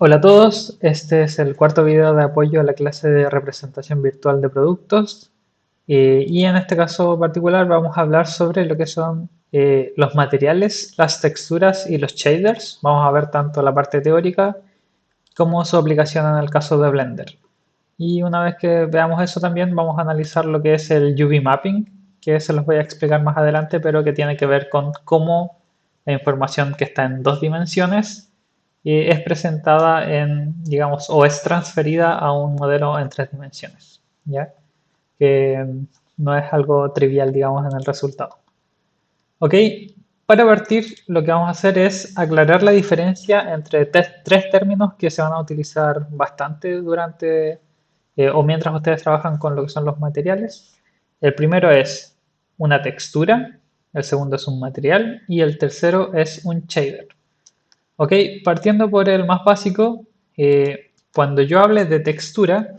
Hola a todos, este es el cuarto video de apoyo a la clase de representación virtual de productos y en este caso particular vamos a hablar sobre lo que son los materiales, las texturas y los shaders. Vamos a ver tanto la parte teórica como su aplicación en el caso de Blender. Y una vez que veamos eso también vamos a analizar lo que es el UV mapping, que se los voy a explicar más adelante, pero que tiene que ver con cómo la información que está en dos dimensiones es presentada en, digamos, o es transferida a un modelo en tres dimensiones, ¿ya? Que no es algo trivial, digamos, en el resultado. Ok, para partir lo que vamos a hacer es aclarar la diferencia entre tres términos que se van a utilizar bastante durante o mientras ustedes trabajan con lo que son los materiales. El primero es una textura, el segundo es un material y el tercero es un shader. Ok, partiendo por el más básico, cuando yo hable de textura,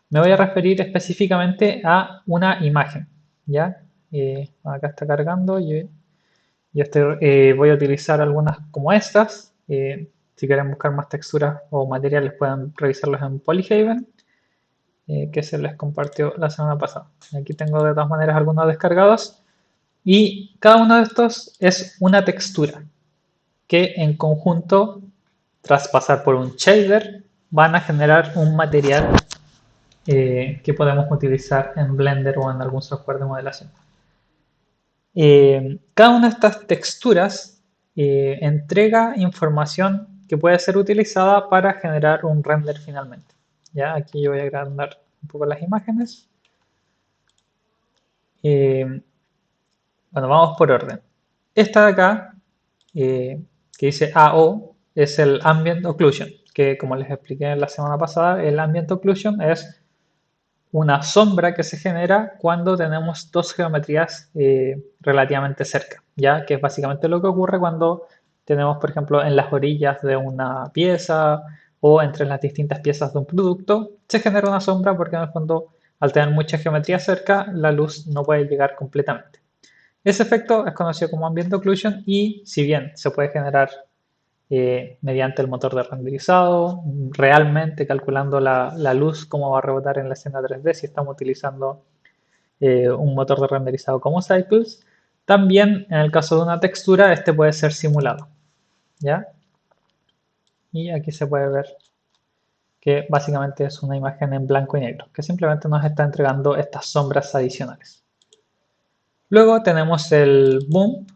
me voy a referir específicamente a una imagen, ¿ya? Acá está cargando, voy a utilizar algunas como estas. Si quieren buscar más texturas o materiales, pueden revisarlos en Polyhaven, que se les compartió la semana pasada. Aquí tengo de todas maneras algunos descargados. Y cada uno de estos es una textura que en conjunto, tras pasar por un shader, van a generar un material que podemos utilizar en Blender o en algún software de modelación. Cada una de estas texturas entrega información que puede ser utilizada para generar un render finalmente. ¿Ya? Aquí yo voy a agrandar un poco las imágenes. Bueno, vamos por orden. Esta de acá, que dice AO, es el Ambient Occlusion, que como les expliqué la semana pasada, el Ambient Occlusion es una sombra que se genera cuando tenemos dos geometrías relativamente cerca, ¿ya? Que es básicamente lo que ocurre cuando tenemos, por ejemplo, en las orillas de una pieza o entre las distintas piezas de un producto, se genera una sombra porque en el fondo, al tener mucha geometría cerca, la luz no puede llegar completamente. Ese efecto es conocido como Ambient Occlusion y si bien se puede generar mediante el motor de renderizado, realmente calculando la luz, cómo va a rebotar en la escena 3D si estamos utilizando un motor de renderizado como Cycles. También en el caso de una textura, este puede ser simulado. ¿Ya? Y aquí se puede ver que básicamente es una imagen en blanco y negro, que simplemente nos está entregando estas sombras adicionales. Luego tenemos el Boom,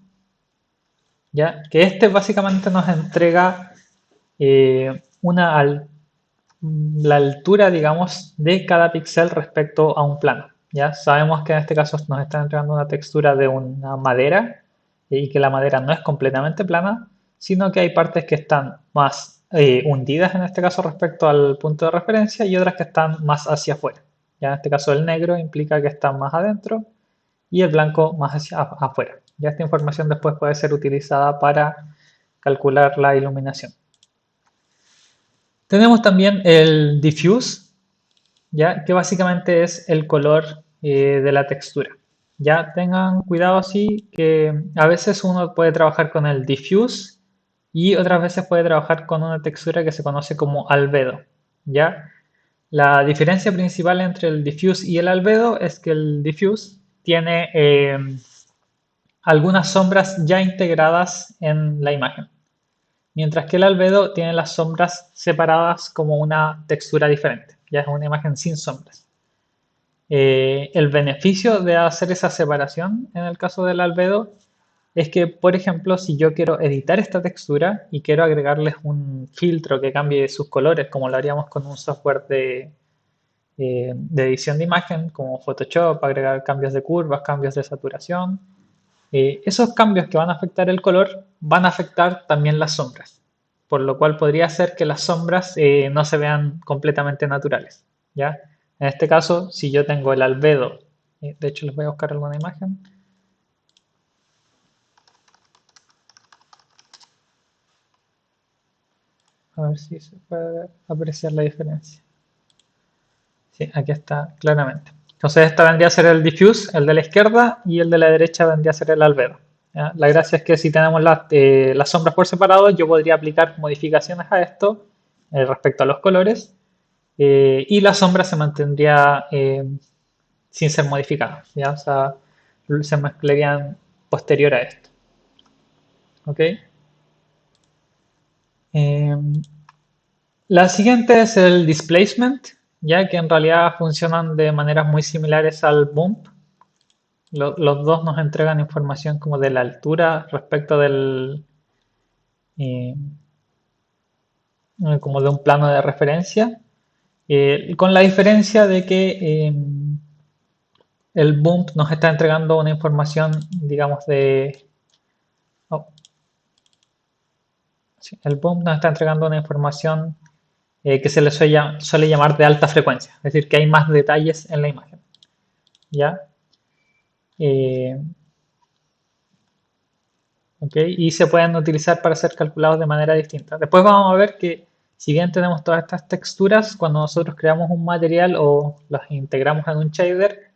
¿ya? Que este básicamente nos entrega la altura, digamos, de cada píxel respecto a un plano. Ya sabemos que en este caso nos está entregando una textura de una madera y que la madera no es completamente plana, sino que hay partes que están más hundidas en este caso respecto al punto de referencia y otras que están más hacia afuera. Ya en este caso el negro implica que está más adentro y el blanco más hacia afuera. Ya esta información después puede ser utilizada para calcular la iluminación. Tenemos también el diffuse, ¿ya? Que básicamente es el color de la textura. Ya tengan cuidado así que a veces uno puede trabajar con el diffuse y otras veces puede trabajar con una textura que se conoce como albedo. ¿Ya? La diferencia principal entre el diffuse y el albedo es que el diffuse tiene algunas sombras ya integradas en la imagen, mientras que el albedo tiene las sombras separadas como una textura diferente, ya es una imagen sin sombras. El beneficio de hacer esa separación en el caso del albedo es que, por ejemplo, si yo quiero editar esta textura y quiero agregarles un filtro que cambie sus colores, como lo haríamos con un software de edición de imagen, como Photoshop, agregar cambios de curvas, cambios de saturación, esos cambios que van a afectar el color van a afectar también las sombras, por lo cual podría ser que las sombras no se vean completamente naturales, ¿ya? En este caso, si yo tengo el albedo, de hecho les voy a buscar alguna imagen. A ver si se puede apreciar la diferencia. Sí, aquí está claramente. Entonces esta vendría a ser el diffuse, el de la izquierda, y el de la derecha vendría a ser el albedo. ¿Ya? La gracia es que si tenemos las sombras por separado, yo podría aplicar modificaciones a esto respecto a los colores, y la sombra se mantendría sin ser modificada, ¿ya? O sea, se mezclarían posterior a esto. ¿Ok? La siguiente es el displacement, ya que en realidad funcionan de maneras muy similares al bump. Los dos nos entregan información como de la altura respecto del, eh, como de un plano de referencia, con la diferencia de que el bump nos está entregando una información, digamos, de... oh, sí, el bump nos está entregando una información que se le suele llamar de alta frecuencia, es decir, que hay más detalles en la imagen, ¿ya? Eh, ¿Ok? Y se pueden utilizar para ser calculados de manera distinta. Después vamos a ver que si bien tenemos todas estas texturas, cuando nosotros creamos un material o las integramos en un shader,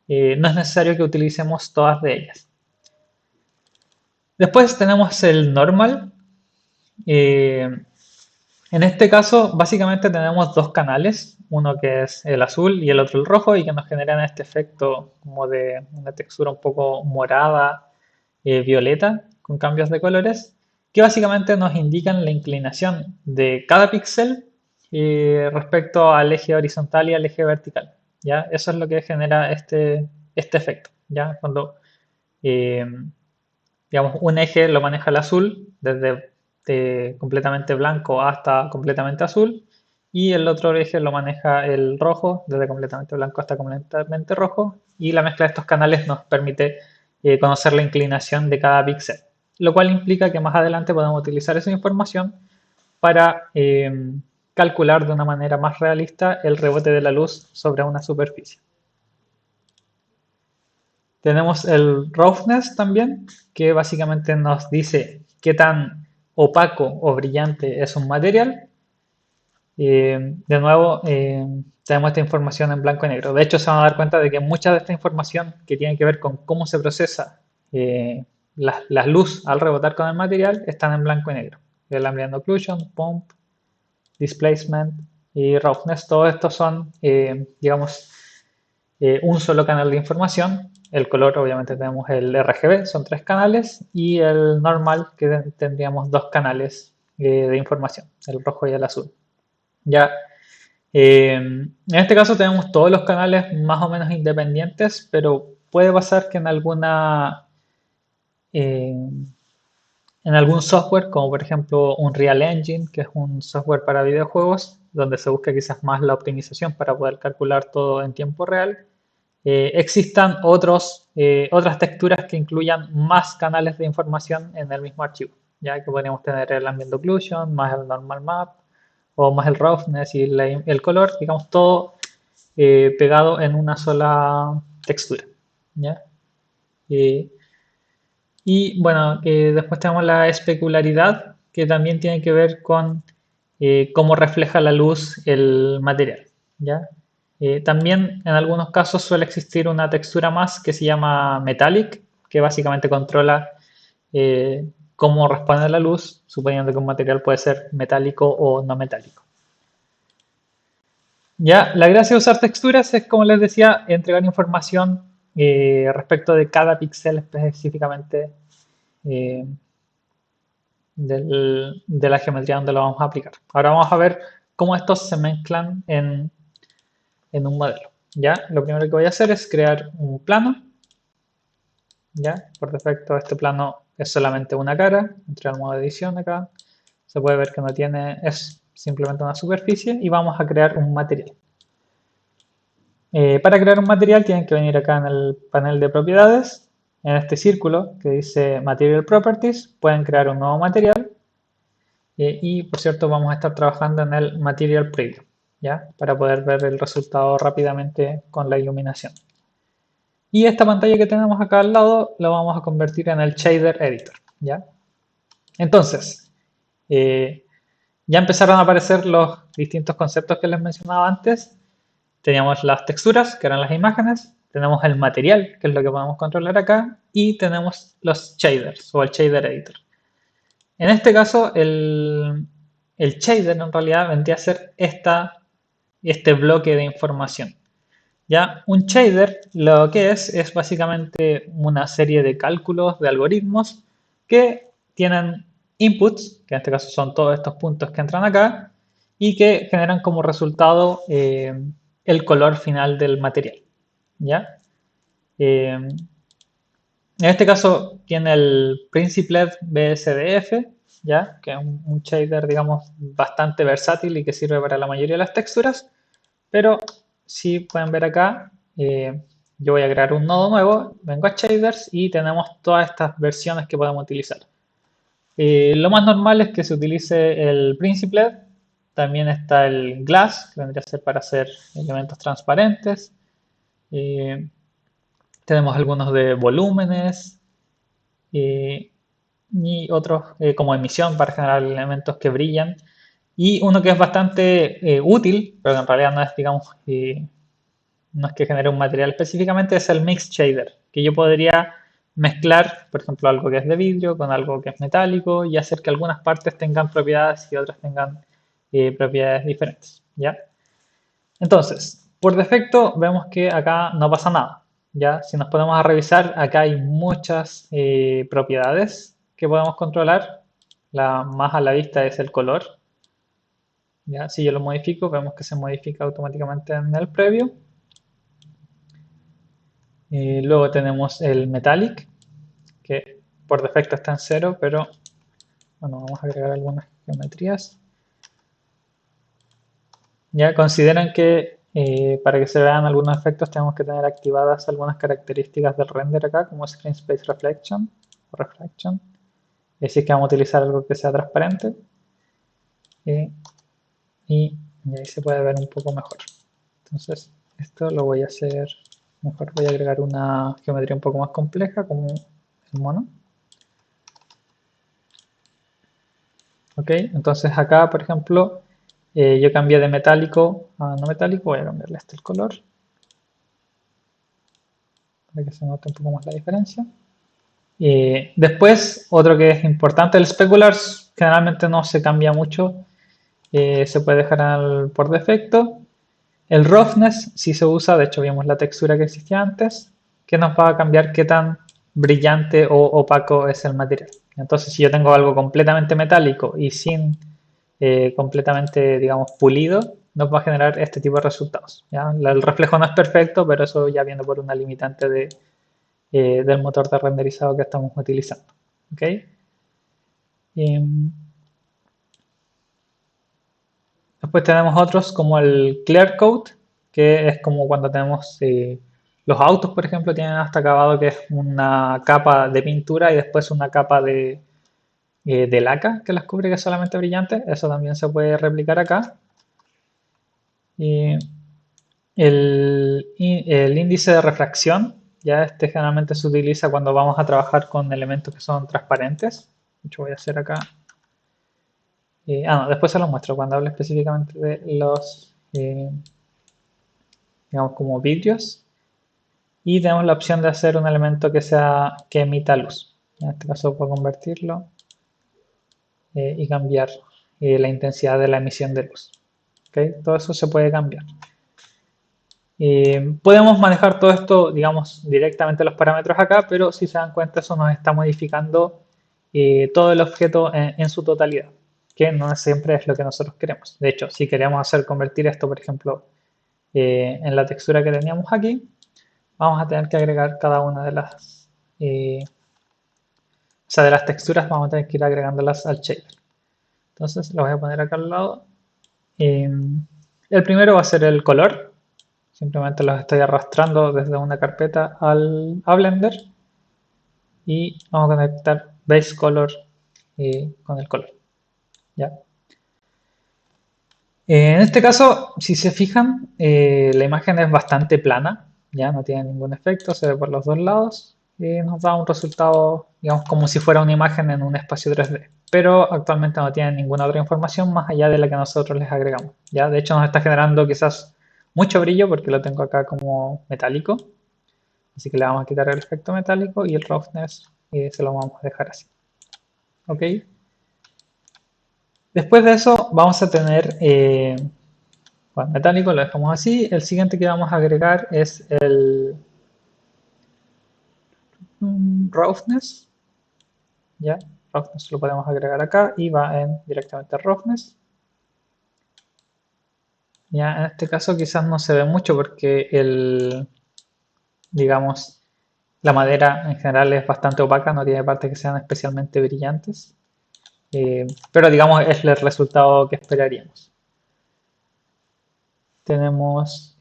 no es necesario que utilicemos todas de ellas. Después tenemos el normal. Eh, en este caso, básicamente tenemos dos canales, uno que es el azul y el otro el rojo, y que nos generan este efecto como de una textura un poco morada, violeta, con cambios de colores, que básicamente nos indican la inclinación de cada píxel respecto al eje horizontal y al eje vertical. ¿Ya? Eso es lo que genera este efecto. ¿Ya? Cuando eh, digamos, un eje lo maneja el azul, desde completamente blanco hasta completamente azul, y el otro eje lo maneja el rojo, desde completamente blanco hasta completamente rojo, y la mezcla de estos canales nos permite conocer la inclinación de cada píxel, lo cual implica que más adelante podemos utilizar esa información para calcular de una manera más realista el rebote de la luz sobre una superficie. Tenemos el roughness también, que básicamente nos dice qué tan opaco o brillante es un material. De nuevo, tenemos esta información en blanco y negro. De hecho, se van a dar cuenta de que mucha de esta información que tiene que ver con cómo se procesa la luz al rebotar con el material están en blanco y negro. El ambient occlusion, pump, displacement y roughness, todos estos son, digamos, un solo canal de información. El color, obviamente, tenemos el RGB, son 3 canales, y el normal, que tendríamos 2 canales de información, el rojo y el azul. Ya, en este caso tenemos todos los canales más o menos independientes, pero puede pasar que eh, en algún software, como por ejemplo Unreal Engine, que es un software para videojuegos, donde se busca quizás más la optimización para poder calcular todo en tiempo real, existan otras texturas que incluyan más canales de información en el mismo archivo, ya que podríamos tener el ambient occlusion, más el normal map, o más el roughness y el color, digamos, todo pegado en una sola textura, ¿ya? Eh, y bueno, después tenemos la especularidad, que también tiene que ver con cómo refleja la luz el material, ¿ya? También en algunos casos suele existir una textura más que se llama metallic, que básicamente controla cómo responde la luz, suponiendo que un material puede ser metálico o no metálico. Ya, la gracia de usar texturas es, como les decía, entregar información respecto de cada píxel específicamente eh, de la geometría donde lo vamos a aplicar. Ahora vamos a ver cómo estos se mezclan en un modelo. ¿Ya? Lo primero que voy a hacer es crear un plano. ¿Ya? Por defecto este plano es solamente una cara. Entré al modo de edición acá. Se puede ver que no tiene, es simplemente una superficie, y vamos a crear un material. Para crear un material tienen que venir acá en el panel de propiedades, en este círculo que dice Material Properties, pueden crear un nuevo material. Y por cierto, vamos a estar trabajando en el Material Preview, ¿ya? Para poder ver el resultado rápidamente con la iluminación. Y esta pantalla que tenemos acá al lado la vamos a convertir en el Shader Editor, ¿ya? Entonces, ya empezaron a aparecer los distintos conceptos que les mencionaba antes. Teníamos las texturas, que eran las imágenes, tenemos el material, que es lo que podemos controlar acá, y tenemos los shaders o el Shader Editor. En este caso, el shader en realidad vendría a ser este bloque de información. ¿Ya? Un shader lo que es básicamente una serie de cálculos, de algoritmos que tienen inputs, que en este caso son todos estos puntos que entran acá, y que generan como resultado el color final del material. ¿Ya? En este caso tiene el Principled BSDF, ¿ya? Que es un shader, digamos, bastante versátil y que sirve para la mayoría de las texturas. Pero si pueden ver acá, yo voy a crear un nodo nuevo, vengo a shaders y tenemos todas estas versiones que podemos utilizar. Lo más normal es que se utilice el Principled, también está el Glass, que vendría a ser para hacer elementos transparentes. Eh, Tenemos algunos de volúmenes eh, y otros como emisión para generar elementos que brillan. Y uno que es bastante útil, pero que en realidad no es, digamos, no es que genere un material específicamente, es el Mix Shader, que yo podría mezclar, por ejemplo, algo que es de vidrio con algo que es metálico y hacer que algunas partes tengan propiedades y otras tengan propiedades diferentes, ¿ya? Entonces, por defecto vemos que acá no pasa nada, ¿ya? Si nos ponemos a revisar, acá hay muchas propiedades que podemos controlar. La más a la vista es el color, ¿ya? Si yo lo modifico, vemos que se modifica automáticamente en el preview. Luego tenemos el Metallic, que por defecto está en 0, pero bueno, vamos a agregar algunas geometrías. Ya consideran que para que se vean algunos efectos tenemos que tener activadas algunas características del render acá, como Screen Space Reflection o Reflection. Es decir, que vamos a utilizar algo que sea transparente. eh, y ahí se puede ver un poco mejor. Entonces, esto lo voy a hacer, mejor voy a agregar una geometría un poco más compleja, como el mono. ¿Ok? Entonces acá, por ejemplo, yo cambié de metálico a no metálico, voy a cambiarle el color para que se note un poco más la diferencia. Después, otro que es importante, el specular generalmente no se cambia mucho, se puede dejar por defecto. El roughness sí se usa, de hecho vimos la textura que existía antes, que nos va a cambiar qué tan brillante o opaco es el material. Entonces, si yo tengo algo completamente metálico y sin completamente, digamos, pulido, nos va a generar este tipo de resultados. ¿Ya? El reflejo no es perfecto, pero eso ya viene por una limitante del motor de renderizado que estamos utilizando. ¿Okay? Después tenemos otros como el Clear Coat, que es como cuando tenemos los autos, por ejemplo, tienen hasta acabado que es una capa de pintura y después una capa de laca que las cubre que es solamente brillante. Eso también se puede replicar acá. Y el índice de refracción, ya este generalmente se utiliza cuando vamos a trabajar con elementos que son transparentes. De hecho, voy a hacer acá. No, después se los muestro cuando hable específicamente de los, digamos, como vidrios. Y tenemos la opción de hacer un elemento que emita luz. En este caso puedo convertirlo y cambiar la intensidad de la emisión de luz. ¿Okay? Todo eso se puede cambiar. Podemos manejar todo esto, digamos, directamente los parámetros acá, pero si se dan cuenta eso nos está modificando todo el objeto en su totalidad, que no siempre es lo que nosotros queremos. De hecho, si queremos hacer convertir esto, por ejemplo, en la textura que teníamos aquí, vamos a tener que agregar cada una de las, o sea, de las texturas vamos a tener que ir agregándolas al shader. Entonces lo voy a poner acá al lado. El primero va a ser el color. Simplemente los estoy arrastrando desde una carpeta a Blender y vamos a conectar base color con el color. ¿Ya? En este caso, si se fijan, la imagen es bastante plana, ya no tiene ningún efecto, se ve por los dos lados y nos da un resultado, digamos, como si fuera una imagen en un espacio 3D. Pero actualmente no tiene ninguna otra información más allá de la que nosotros les agregamos. ¿Ya? De hecho, nos está generando quizás mucho brillo porque lo tengo acá como metálico. Así que le vamos a quitar el efecto metálico y el roughness se lo vamos a dejar así. ¿Ok? Después de eso vamos a tener, bueno, metálico, lo dejamos así. El siguiente que vamos a agregar es el roughness, ¿ya? Roughness lo podemos agregar acá y va en directamente roughness. Ya, en este caso quizás no se ve mucho porque digamos, la madera en general es bastante opaca, no tiene partes que sean especialmente brillantes, pero digamos es el resultado que esperaríamos. Tenemos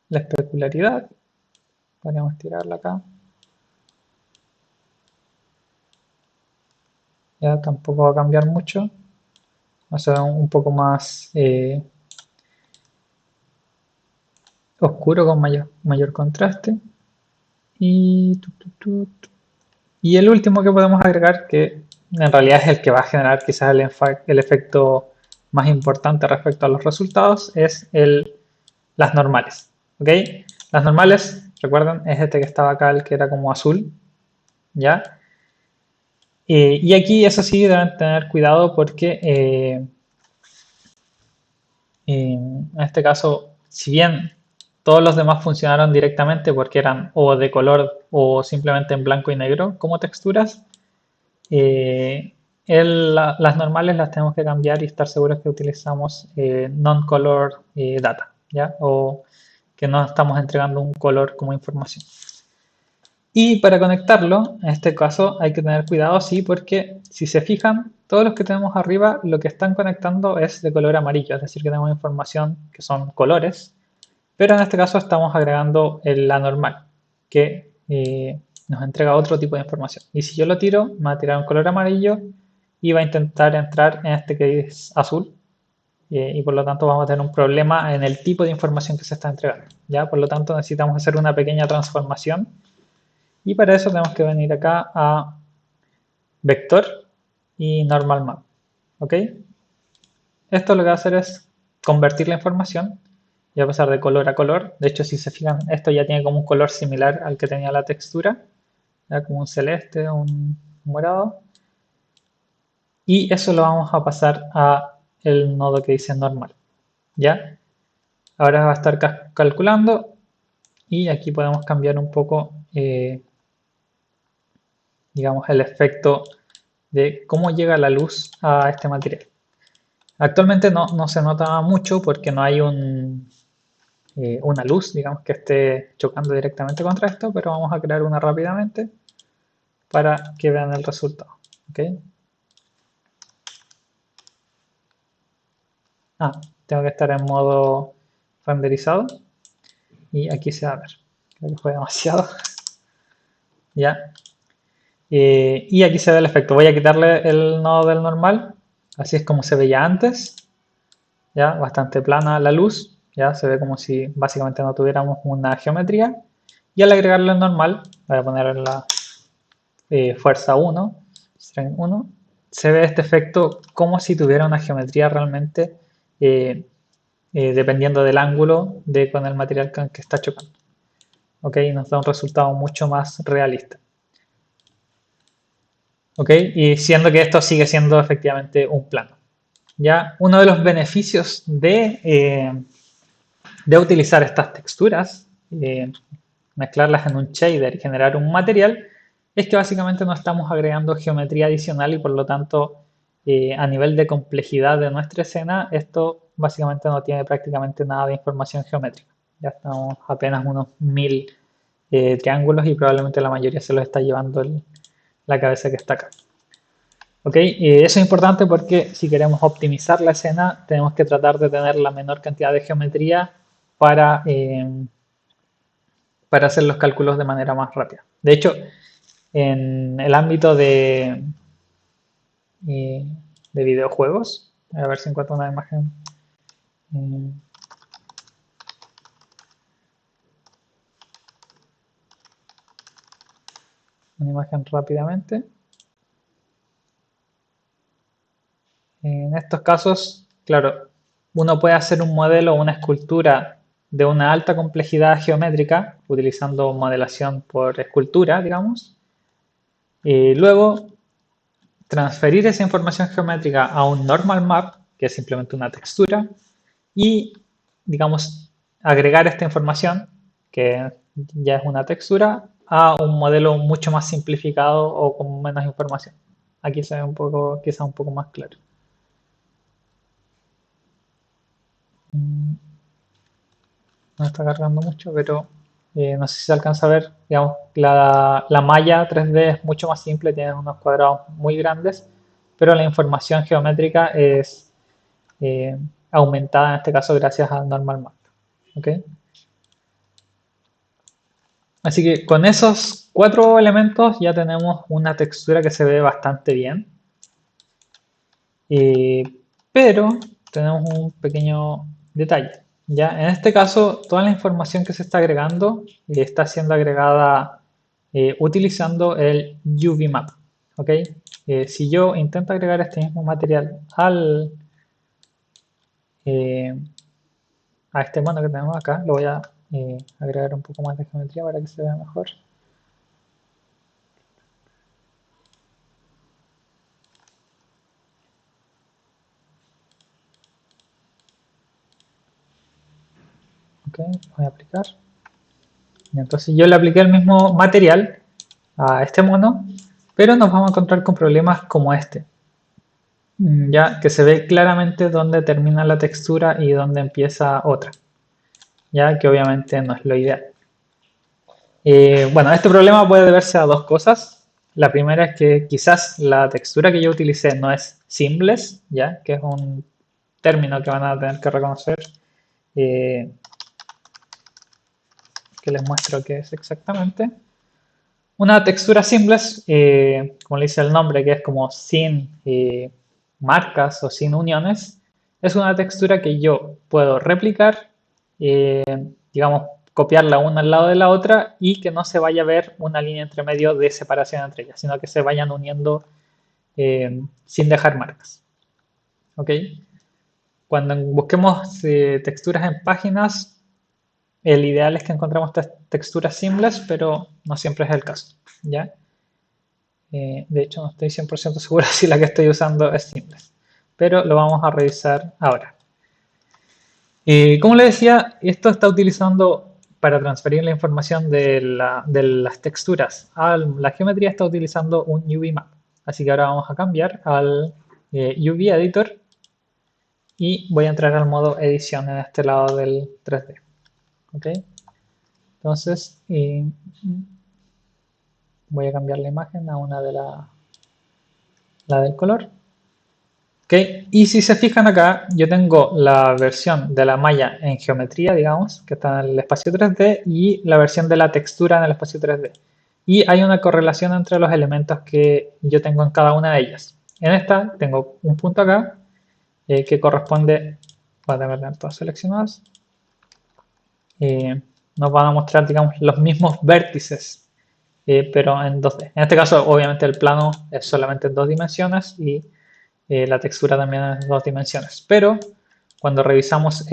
la especularidad, podríamos tirarla acá, ya tampoco va a cambiar mucho, va a ser un poco más oscuro con mayor contraste. Y el último que podemos agregar, que en realidad es el que va a generar quizás el efecto más importante respecto a los resultados, es las normales. ¿Ok? Las normales, recuerden, es este que estaba acá, el que era como azul. ¿Ya? Y aquí, eso sí, deben tener cuidado porque en este caso, si bien todos los demás funcionaron directamente porque eran o de color o simplemente en blanco y negro como texturas, Eh, las normales las tenemos que cambiar y estar seguros que utilizamos non-color data, ¿ya? O que no estamos entregando un color como información. Y para conectarlo, en este caso hay que tener cuidado, sí, porque si se fijan, todos los que tenemos arriba lo que están conectando es de color amarillo, es decir, que tenemos información que son colores, pero en este caso estamos agregando la normal, que nos entrega otro tipo de información. Y si yo lo tiro, me va a tirar un color amarillo y va a intentar entrar en este que es azul. Y por lo tanto vamos a tener un problema en el tipo de información que se está entregando. ¿Ya? Por lo tanto necesitamos hacer una pequeña transformación. Y para eso tenemos que venir acá a vector y normal map. ¿Ok? Esto lo que va a hacer es convertir la información y va a pasar de color a color. De hecho, si se fijan, esto ya tiene como un color similar al que tenía la textura, ¿ya? Como un celeste, un morado. Y eso lo vamos a pasar a el nodo que dice normal. ¿Ya? Ahora va a estar calculando y aquí podemos cambiar un poco, digamos, el efecto de cómo llega la luz a este material. Actualmente no se nota mucho porque no hay una luz, digamos, que esté chocando directamente contra esto, pero vamos a crear una rápidamente para que vean el resultado. ¿Ok? Tengo que estar en modo renderizado y aquí se va a ver. Creo que fue demasiado. Ya. Y aquí se ve el efecto. Voy a quitarle el nodo del normal. Así es como se veía antes. Ya, bastante plana la luz. Ya se ve como si básicamente no tuviéramos una geometría. Y al agregarle el normal, voy a poner la fuerza 1, strength 1, se ve este efecto como si tuviera una geometría realmente dependiendo del ángulo con el material con que está chocando. ¿Ok? Nos da un resultado mucho más realista. ¿Ok? Y siendo que esto sigue siendo efectivamente un plano. Ya, uno de los beneficios de utilizar estas texturas, mezclarlas en un shader y generar un material, es que básicamente no estamos agregando geometría adicional y por lo tanto a nivel de complejidad de nuestra escena, esto básicamente no tiene prácticamente nada de información geométrica. Ya estamos apenas unos 1000 triángulos y probablemente la mayoría se los está llevando la cabeza que está acá. ¿Ok? Eso es importante porque si queremos optimizar la escena, tenemos que tratar de tener la menor cantidad de geometría para, para hacer los cálculos de manera más rápida. De hecho, en el ámbito de videojuegos, a ver si encuentro una imagen. eh, una imagen rápidamente. En estos casos, claro, uno puede hacer un modelo o una escultura de una alta complejidad geométrica utilizando modelación por escultura, digamos. Y luego transferir esa información geométrica a un normal map, que es simplemente una textura, y, digamos, agregar esta información, que ya es una textura, a un modelo mucho más simplificado o con menos información. Aquí se ve un poco, quizá un poco más claro. No está cargando mucho, pero no sé si se alcanza a ver, digamos, la malla 3D es mucho más simple, tiene unos cuadrados muy grandes, pero la información geométrica es eh, aumentada en este caso gracias al normal map. ¿Ok? Así que con esos 4 elementos ya tenemos una textura que se ve bastante bien. Eh, pero tenemos un pequeño detalle. ¿Ya? En este caso, toda la información que se está agregando está siendo agregada utilizando el UV-Map. ¿Ok? Si yo intento agregar este mismo material eh, a este mono que tenemos acá, lo voy a agregar un poco más de geometría para que se vea mejor. Ok, voy a aplicar. Entonces yo le apliqué el mismo material a este mono, pero nos vamos a encontrar con problemas como este. Ya que se ve claramente dónde termina la textura y dónde empieza otra, ya que obviamente no es lo ideal. Bueno, este problema puede deberse a dos cosas. La primera es que quizás la textura que yo utilicé no es seamless, ya que es un término que van a tener que reconocer, eh, que les muestro qué es exactamente. Una textura seamless, como le dice el nombre, que es como sin marcas o sin uniones, es una textura que yo puedo replicar, eh, digamos, copiarla una al lado de la otra y que no se vaya a ver una línea entre medio de separación entre ellas, sino que se vayan uniendo sin dejar marcas. ¿Ok? Cuando busquemos texturas en páginas, el ideal es que encontremos texturas seamless, pero no siempre es el caso. ¿Ya? De hecho, no estoy 100% seguro si la que estoy usando es seamless, pero lo vamos a revisar ahora. Como le decía, esto está utilizando para transferir la información de las texturas a la geometría, está utilizando un UV map. Así que ahora vamos a cambiar al UV editor y voy a entrar al modo edición en este lado del 3D. ¿Ok? Entonces, voy a cambiar la imagen a una de la del color. ¿Okay? Y si se fijan acá, yo tengo la versión de la malla en geometría, digamos, que está en el espacio 3D, y la versión de la textura en el espacio 3D. Y hay una correlación entre los elementos que yo tengo en cada una de ellas. En esta tengo un punto acá que corresponde, voy a tener todos seleccionados, nos van a mostrar, digamos, los mismos vértices, pero en 2D. En este caso, obviamente, el plano es solamente en 2 dimensiones y la textura también es en 2 dimensiones. Pero cuando revisamos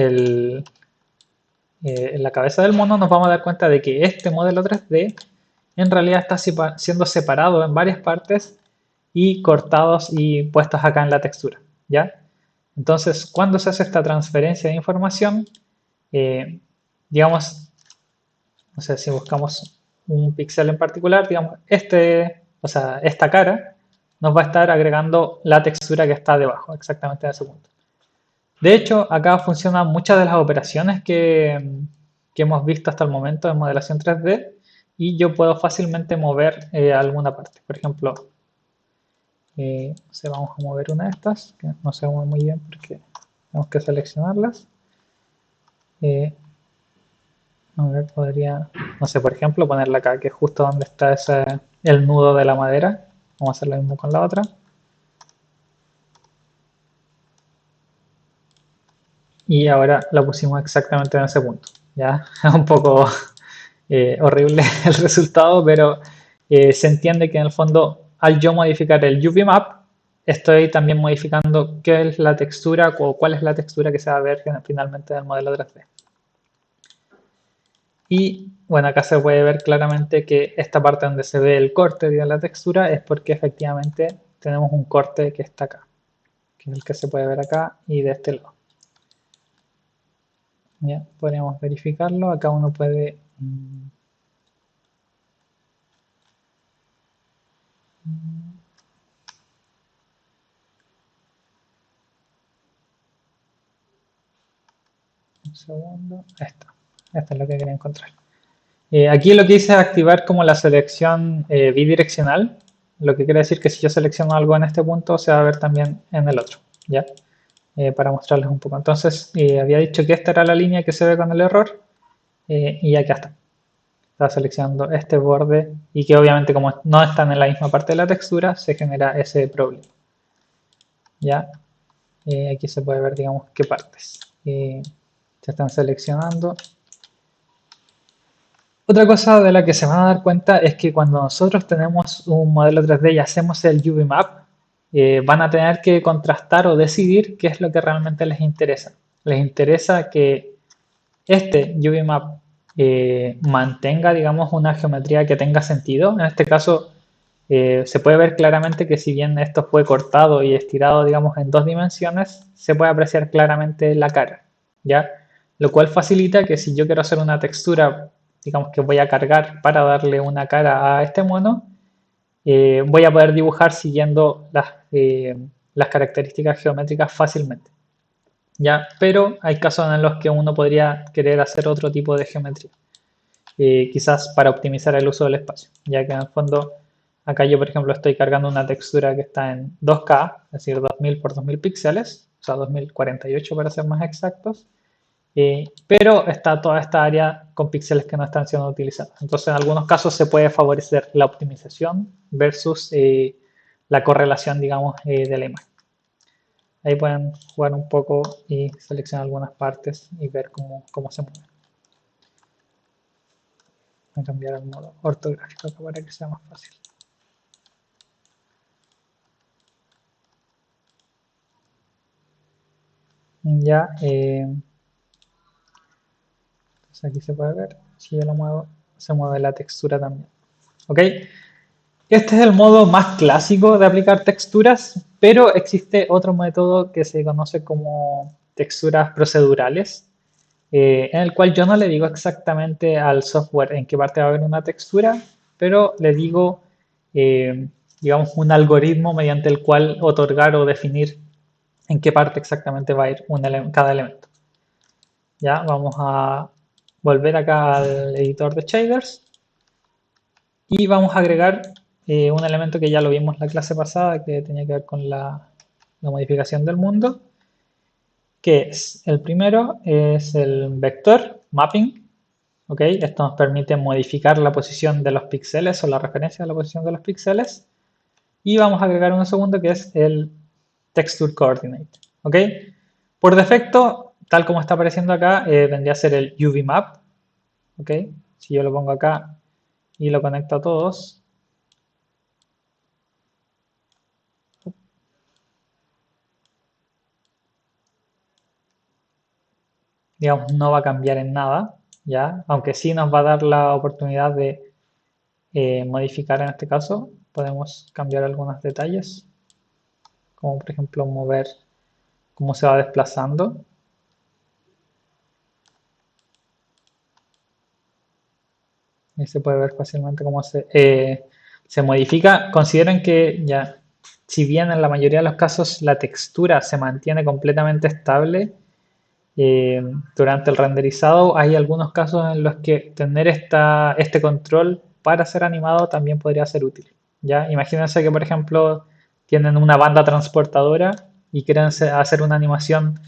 la cabeza del mono nos vamos a dar cuenta de que este modelo 3D en realidad está siendo separado en varias partes y cortados y puestos acá en la textura. ¿Ya? Entonces, cuando se hace esta transferencia de información, digamos, no sé si buscamos un píxel en particular, digamos, o sea, esta cara nos va a estar agregando la textura que está debajo, exactamente en ese punto. De hecho, acá funcionan muchas de las operaciones que hemos visto hasta el momento en modelación 3D y yo puedo fácilmente mover alguna parte. Por ejemplo, vamos a mover una de estas, que no se mueve muy bien porque tenemos que seleccionarlas. A ver, podría, no sé, por ejemplo, ponerla acá, que es justo donde está el nudo de la madera. Vamos a hacer lo mismo con la otra. Y ahora la pusimos exactamente en ese punto. ¿Ya? Es un poco horrible el resultado, pero se entiende que en el fondo, al yo modificar el UV map, estoy también modificando qué es la textura o cuál es la textura que se va a ver finalmente en el modelo 3D. Y bueno, acá se puede ver claramente que esta parte donde se ve el corte de la textura es porque efectivamente tenemos un corte que está acá, que es el que se puede ver acá y de este lado. Ya, podríamos verificarlo. Acá uno puede un segundo. Esto es lo que quería encontrar. Aquí lo que hice es activar como la selección bidireccional, lo que quiere decir que si yo selecciono algo en este punto se va a ver también en el otro, ¿ya? Para mostrarles un poco. Entonces, había dicho que esta era la línea que se ve con el error y acá está. Está seleccionando este borde y que obviamente como no están en la misma parte de la textura se genera ese problema. ¿Ya? Aquí se puede ver, digamos, qué partes se están seleccionando. Otra cosa de la que se van a dar cuenta es que cuando nosotros tenemos un modelo 3D y hacemos el UV Map, van a tener que contrastar o decidir qué es lo que realmente les interesa. Les interesa que este UV Map mantenga, digamos, una geometría que tenga sentido. En este caso, se puede ver claramente que si bien esto fue cortado y estirado, digamos, en 2 dimensiones, se puede apreciar claramente la cara, ¿ya? Lo cual facilita que si yo quiero hacer una textura, digamos que voy a cargar para darle una cara a este mono, voy a poder dibujar siguiendo las características geométricas fácilmente, ¿ya? Pero hay casos en los que uno podría querer hacer otro tipo de geometría, quizás para optimizar el uso del espacio, ya que en el fondo acá yo por ejemplo estoy cargando una textura que está en 2K, es decir 2000 por 2000 píxeles, o sea 2048 para ser más exactos, pero está toda esta área con píxeles que no están siendo utilizados. Entonces en algunos casos se puede favorecer la optimización versus la correlación, digamos, de la imagen. Ahí pueden jugar un poco y seleccionar algunas partes y ver cómo se mueve. Voy a cambiar al modo ortográfico para que sea más fácil. Ya, entonces aquí se puede ver, si yo lo muevo, se mueve la textura también. ¿Ok? Este es el modo más clásico de aplicar texturas, pero existe otro método que se conoce como texturas procedurales, en el cual yo no le digo exactamente al software en qué parte va a haber una textura, pero le digo, digamos, un algoritmo mediante el cual otorgar o definir en qué parte exactamente va a ir cada elemento. Ya, vamos a volver acá al editor de shaders y vamos a agregar un elemento que ya lo vimos en la clase pasada que tenía que ver con la modificación del mundo, que es el primero, es el vector mapping. ¿Ok? Esto nos permite modificar la posición de los píxeles o la referencia de la posición de los píxeles. Y vamos a agregar uno segundo que es el texture coordinate. ¿Ok? Por defecto, tal como está apareciendo acá, vendría a ser el UV map. ¿Ok? Si yo lo pongo acá y lo conecto a todos, digamos, no va a cambiar en nada, ¿ya? Aunque sí nos va a dar la oportunidad de modificar en este caso. Podemos cambiar algunos detalles, como por ejemplo mover cómo se va desplazando. Ahí se puede ver fácilmente cómo se modifica. Consideren que ya, si bien en la mayoría de los casos la textura se mantiene completamente estable durante el renderizado, hay algunos casos en los que tener este control para ser animado también podría ser útil. ¿Ya? Imagínense que, por ejemplo, tienen una banda transportadora y quieren hacer una animación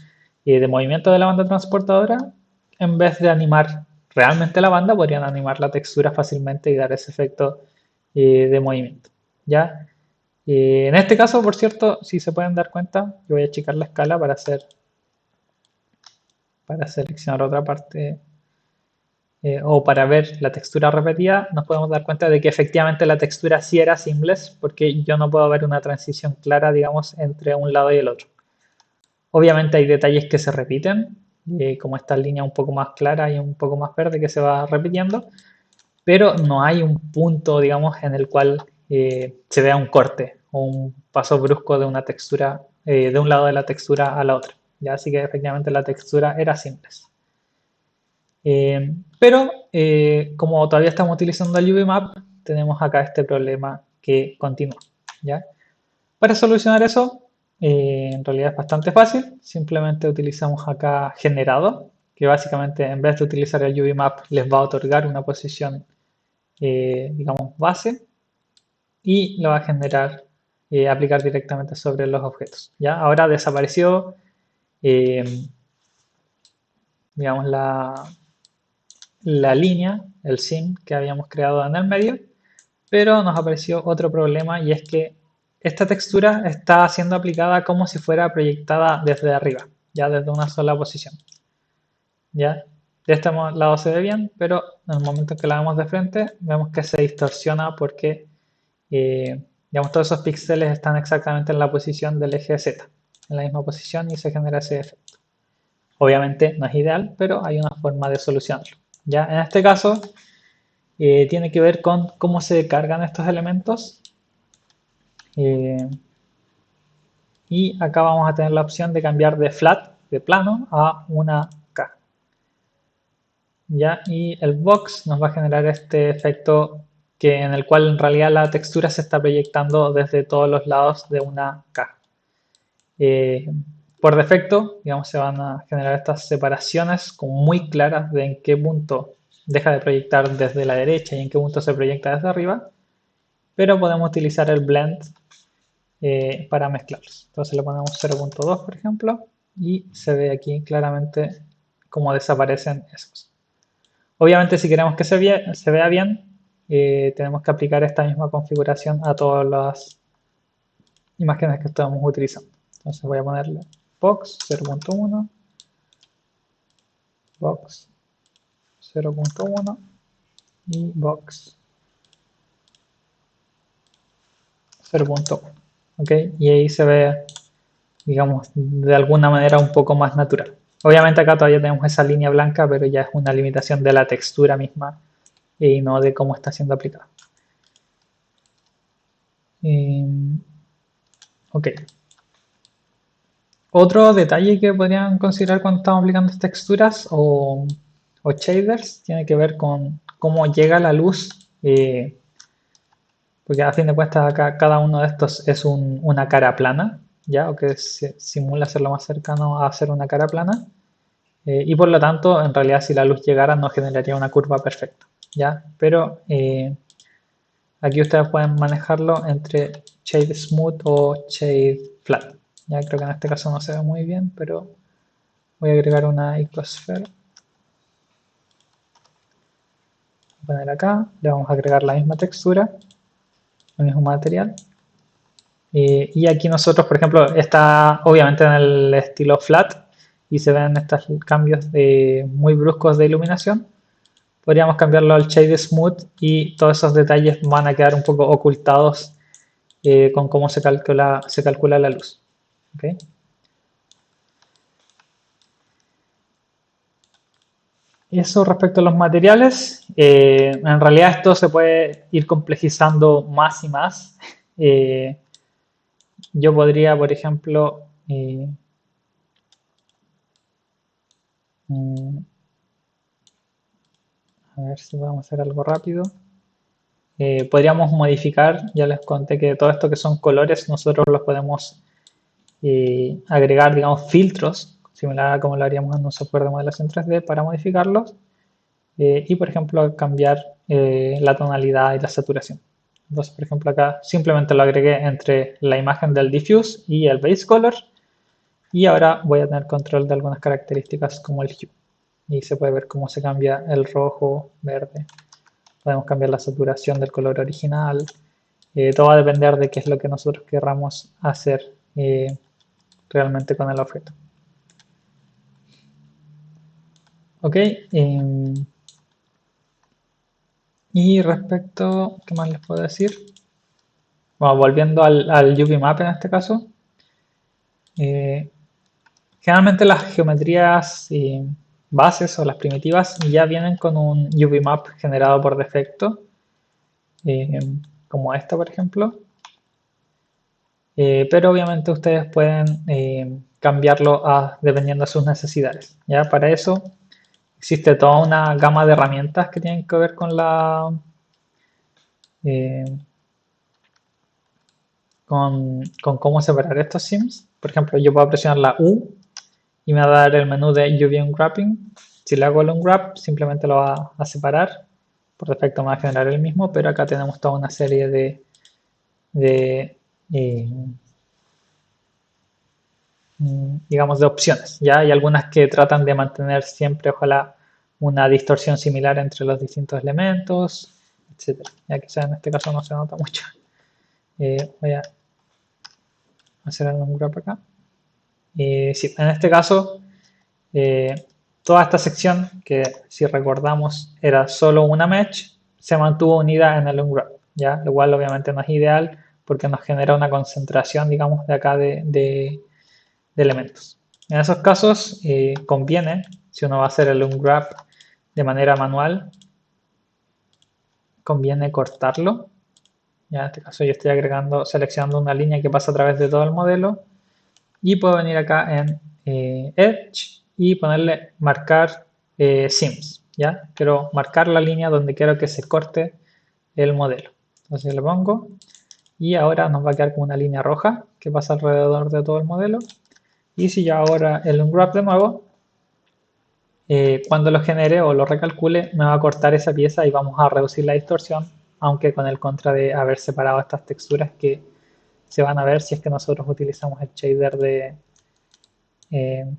de movimiento de la banda transportadora. En vez de animar realmente la banda, podrían animar la textura fácilmente y dar ese efecto de movimiento. ¿Ya? En este caso, por cierto, si se pueden dar cuenta, yo voy a achicar la escala para seleccionar otra parte o para ver la textura repetida, nos podemos dar cuenta de que efectivamente la textura sí era seamless porque yo no puedo ver una transición clara, digamos, entre un lado y el otro. Obviamente hay detalles que se repiten, como esta línea un poco más clara y un poco más verde que se va repitiendo, pero no hay un punto, digamos, en el cual se vea un corte o un paso brusco de una textura, de un lado de la textura a la otra. ¿Ya? Así que efectivamente la textura era simple. Pero como todavía estamos utilizando el UVMap, tenemos acá este problema que continúa. ¿Ya? Para solucionar eso, en realidad es bastante fácil. Simplemente utilizamos acá generado, que básicamente en vez de utilizar el UVMap les va a otorgar una posición, digamos, base y lo va a generar, aplicar directamente sobre los objetos. ¿Ya? Ahora desapareció, digamos, la línea, el sim que habíamos creado en el medio, pero nos apareció otro problema y es que esta textura está siendo aplicada como si fuera proyectada desde arriba, ya desde una sola posición. ¿Ya? De este lado se ve bien, pero en el momento en que la vemos de frente, vemos que se distorsiona porque digamos, todos esos píxeles están exactamente en la posición del eje Z, en la misma posición y se genera ese efecto. Obviamente no es ideal, pero hay una forma de solucionarlo. ¿Ya? En este caso, tiene que ver con cómo se cargan estos elementos. Y acá vamos a tener la opción de cambiar de flat, de plano, a una K. ¿Ya? Y el box nos va a generar este efecto en el cual en realidad la textura se está proyectando desde todos los lados de una K. Por defecto, digamos, se van a generar estas separaciones como muy claras de en qué punto deja de proyectar desde la derecha y en qué punto se proyecta desde arriba, pero podemos utilizar el blend para mezclarlos. Entonces le ponemos 0.2 por ejemplo y se ve aquí claramente cómo desaparecen esos. Obviamente si queremos que se vea bien, tenemos que aplicar esta misma configuración a todas las imágenes que estamos utilizando. Entonces voy a ponerle box 0.1, box 0.1 y box 0.1. ¿Ok? Y ahí se ve, digamos, de alguna manera un poco más natural. Obviamente acá todavía tenemos esa línea blanca, pero ya es una limitación de la textura misma y no de cómo está siendo aplicada. Ok. Otro detalle que podrían considerar cuando estamos aplicando texturas o shaders tiene que ver con cómo llega la luz, porque a fin de cuentas acá cada uno de estos es una cara plana, ¿ya? O que simula ser lo más cercano a ser una cara plana. Y por lo tanto, en realidad si la luz llegara no generaría una curva perfecta, ¿ya? Pero aquí ustedes pueden manejarlo entre shade smooth o shade flat. Ya creo que en este caso no se ve muy bien, pero voy a agregar una icosphere. Voy a poner acá, le vamos a agregar la misma textura, el mismo material. Y aquí nosotros, por ejemplo, está obviamente en el estilo flat y se ven estos cambios muy bruscos de iluminación. Podríamos cambiarlo al shade smooth y todos esos detalles van a quedar un poco ocultados con cómo se calcula la luz. ¿Okay? Eso respecto a los materiales, en realidad esto se puede ir complejizando más y más. Eh, yo podría, por ejemplo, mm, a ver si podemos hacer algo rápido. Podríamos modificar, ya les conté que todo esto que son colores nosotros los podemos agregar, digamos, filtros, similar a como lo haríamos en un software de modelación 3D para modificarlos y, por ejemplo, cambiar la tonalidad y la saturación. Entonces, por ejemplo, acá simplemente lo agregué entre la imagen del diffuse y el base color y ahora voy a tener control de algunas características como el hue y se puede ver cómo se cambia el rojo, verde. Podemos cambiar la saturación del color original. Todo va a depender de qué es lo que nosotros querramos hacer realmente con el objeto. Ok. Y respecto, ¿qué más les puedo decir? Bueno, volviendo al UV Map en este caso. eh, Generalmente las geometrías bases o las primitivas ya vienen con un UV Map generado por defecto, eh, como esta por ejemplo. pero obviamente ustedes pueden cambiarlo dependiendo de sus necesidades. ¿Ya? Para eso existe toda una gama de herramientas que tienen que ver eh, con cómo separar estos sims. Por ejemplo, yo puedo presionar la U y me va a dar el menú de UV Unwrapping. Si le hago el unwrap, simplemente lo va a separar. Por defecto me va a generar el mismo, pero acá tenemos toda una serie de digamos, de opciones. Ya hay algunas que tratan de mantener siempre, ojalá, una distorsión similar entre los distintos elementos, etcétera. Ya quizás en este caso no se nota mucho. Voy a hacer el unwrap acá. Sí, en este caso, toda esta sección, que si recordamos era solo una mesh, se mantuvo unida en el unwrap, ¿ya? Lo cual obviamente no es ideal porque nos genera una concentración, digamos, de acá de elementos. En esos casos conviene, si uno va a hacer el unwrap de manera manual, conviene cortarlo. Ya en este caso yo estoy seleccionando una línea que pasa a través de todo el modelo y puedo venir acá en Edge y ponerle marcar sims. ¿Ya? Quiero marcar la línea donde quiero que se corte el modelo. Entonces le pongo y ahora nos va a quedar como una línea roja que pasa alrededor de todo el modelo. Y si yo ahora el unwrap de nuevo, cuando lo genere o lo recalcule, me va a cortar esa pieza y vamos a reducir la distorsión, aunque con el contra de haber separado estas texturas que se van a ver si es que nosotros utilizamos el shader eh,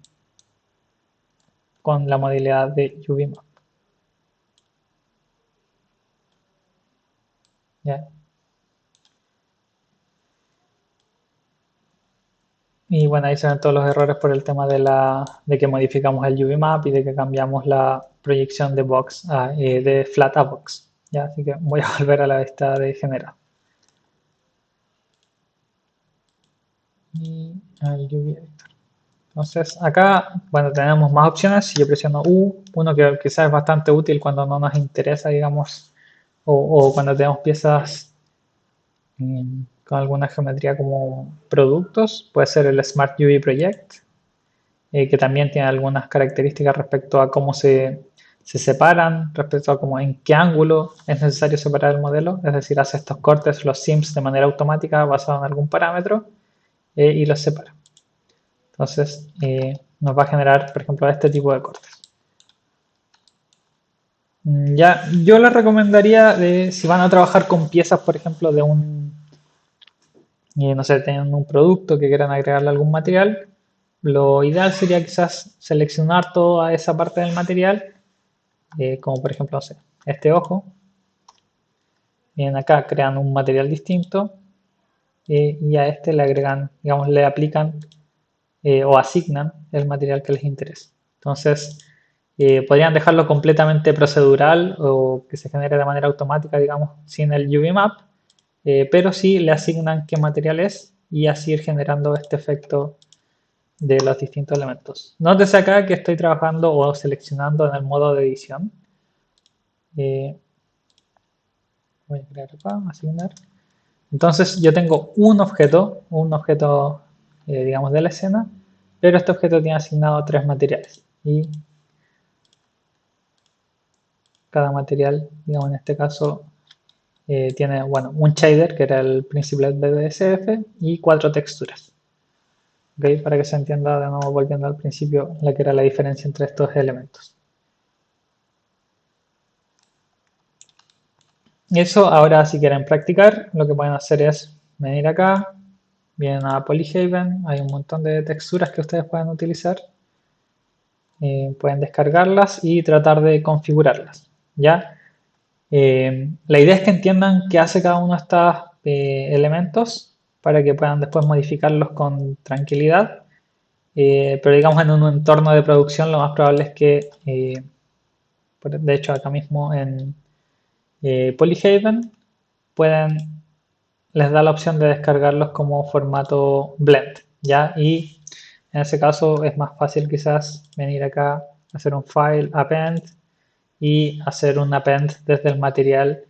con la modalidad de UV-Map. ¿Ya? Y bueno, ahí se ven todos los errores por el tema de que modificamos el UV-Map y de que cambiamos la proyección de box de flat a box. ¿Ya? Así que voy a volver a la vista de general. Y al UV editor. Entonces acá, bueno, tenemos más opciones. Si yo presiono U, uno que quizás es bastante útil cuando no nos interesa, digamos, o cuando tenemos piezas con alguna geometría como productos, puede ser el Smart UV Project, que también tiene algunas características respecto a cómo se separan, respecto a cómo en qué ángulo es necesario separar el modelo, es decir, hace estos cortes, los sims de manera automática basado en algún parámetro y los separa. Entonces nos va a generar, por ejemplo, este tipo de cortes. Ya, yo les recomendaría si van a trabajar con piezas, por ejemplo, de no sé, tienen un producto que quieran agregarle algún material, lo ideal sería quizás seleccionar toda esa parte del material, como por ejemplo, no sé, este ojo. Vienen acá, crean un material distinto y a este le agregan, digamos, le aplican o asignan el material que les interesa. Entonces, podrían dejarlo completamente procedural o que se genere de manera automática, digamos, sin el UV map, pero sí le asignan qué material es y así ir generando este efecto de los distintos elementos. Nótese acá que estoy trabajando o seleccionando en el modo de edición. Voy a crear acá, asignar. Entonces yo tengo un objeto, digamos, de la escena, pero este objeto tiene asignado 3 materiales. Y cada material, digamos, en este caso, tiene, bueno, un shader, que era el principal BDSF, y 4 texturas. ¿Okay? Para que se entienda de nuevo, volviendo al principio, la que era la diferencia entre estos elementos. Eso ahora si quieren practicar, lo que pueden hacer es venir acá, vienen a Polyhaven, hay un montón de texturas que ustedes pueden utilizar, pueden descargarlas y tratar de configurarlas, ¿ya? La idea es que entiendan qué hace cada uno de estos elementos para que puedan después modificarlos con tranquilidad, pero digamos en un entorno de producción lo más probable es que, de hecho acá mismo en Polyhaven, les da la opción de descargarlos como formato blend, ¿ya? Y en ese caso es más fácil quizás venir acá, hacer un file, append y hacer un append desde el material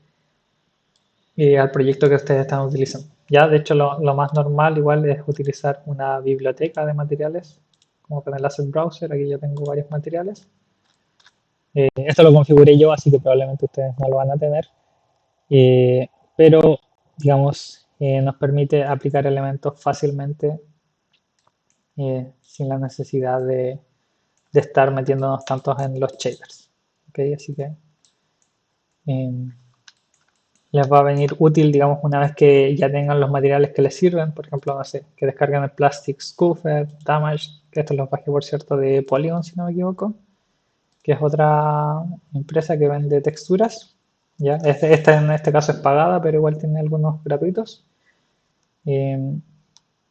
al proyecto que ustedes están utilizando. Ya, de hecho, lo más normal igual es utilizar una biblioteca de materiales, como con el Asset Browser. Aquí yo tengo varios materiales. Esto lo configuré yo, así que probablemente ustedes no lo van a tener. Eh, pero, digamos, nos permite aplicar elementos fácilmente sin la necesidad de estar metiéndonos tantos en los shaders. ¿Ok? Así que eh, les va a venir útil, digamos, una vez que ya tengan los materiales que les sirven. Por ejemplo, no sé, que descarguen el Plastic Scooper, Damage, que esto los bajé, por cierto, de Polygon, si no me equivoco, que es otra empresa que vende texturas. ¿Ya? Esta en este caso es pagada, pero igual tiene algunos gratuitos. Eh,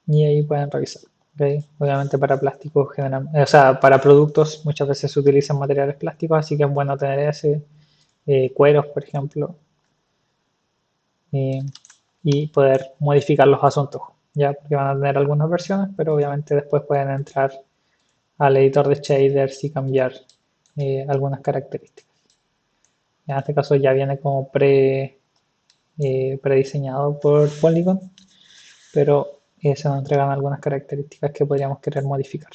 y ahí pueden revisar. ¿Ok? Obviamente para plásticos, o sea, para productos muchas veces se utilizan materiales plásticos, así que es bueno tener ese, cueros, por ejemplo, eh, y poder modificar los asuntos, ya porque van a tener algunas versiones, pero obviamente después pueden entrar al editor de shaders y cambiar algunas características. En este caso ya viene como prediseñado por Polygon, pero se nos entregan algunas características que podríamos querer modificar.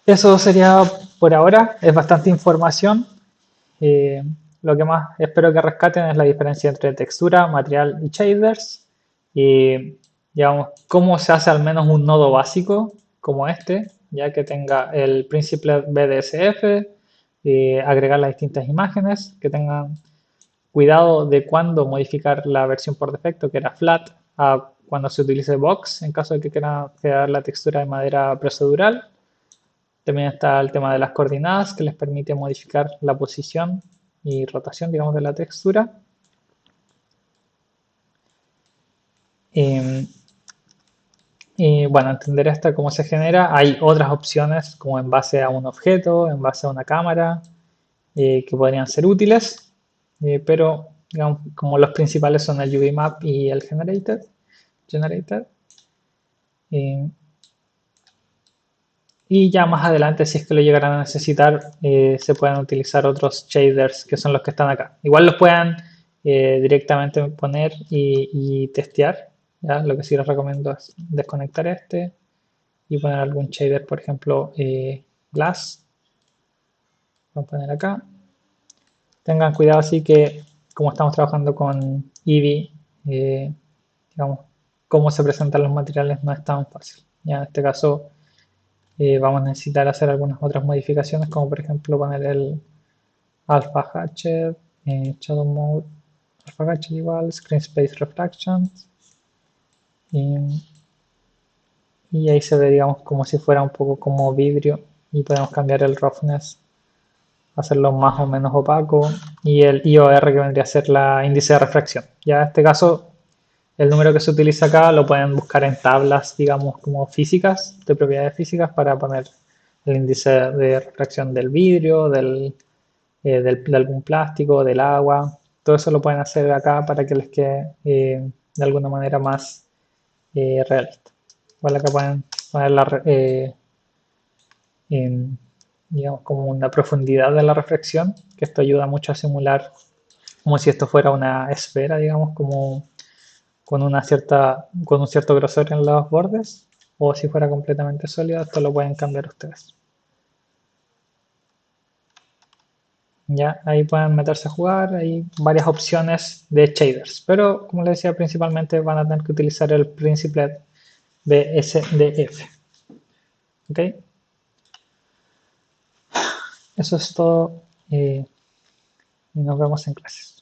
Eso sería por ahora, es bastante información. Eh, lo que más espero que rescaten es la diferencia entre textura, material y shaders. Y digamos, cómo se hace al menos un nodo básico como este, ya que tenga el Principlet BDSF, agregar las distintas imágenes, que tengan cuidado de cuándo modificar la versión por defecto, que era flat, a cuando se utilice box, en caso de que quieran crear la textura de manera procedural. También está el tema de las coordenadas, que les permite modificar la posición y rotación, digamos, de la textura. Eh, y bueno, entender esto, cómo se genera. Hay otras opciones, como en base a un objeto, en base a una cámara, que podrían ser útiles, pero digamos, como los principales son el UVMap y el Generated. Eh, Y ya más adelante, si es que lo llegarán a necesitar, se pueden utilizar otros shaders que son los que están acá. Igual los puedan directamente poner y testear. ¿Ya? Lo que sí les recomiendo es desconectar este y poner algún shader, por ejemplo, Glass. Vamos a poner acá. Tengan cuidado así que como estamos trabajando con Eevee, digamos, cómo se presentan los materiales no es tan fácil. Ya en este caso vamos a necesitar hacer algunas otras modificaciones, como por ejemplo poner el alpha hatchet, shadow mode, alpha hatchet igual, screen space refraction, y, y ahí se ve, digamos, como si fuera un poco como vidrio, y podemos cambiar el roughness, hacerlo más o menos opaco, y el IOR que vendría a ser la índice de refracción. Ya en este caso, el número que se utiliza acá lo pueden buscar en tablas, digamos, como físicas, de propiedades físicas, para poner el índice de refracción del vidrio, de algún plástico, del agua. Todo eso lo pueden hacer acá para que les quede de alguna manera más realista. Igual acá pueden poner digamos, como una profundidad de la reflexión, que esto ayuda mucho a simular como si esto fuera una esfera, digamos, como con un cierto grosor en los bordes, o si fuera completamente sólido, esto lo pueden cambiar ustedes. Ya, ahí pueden meterse a jugar, hay varias opciones de shaders, pero como les decía, principalmente van a tener que utilizar el Principlet BSDF. ¿Ok? Eso es todo y nos vemos en clases.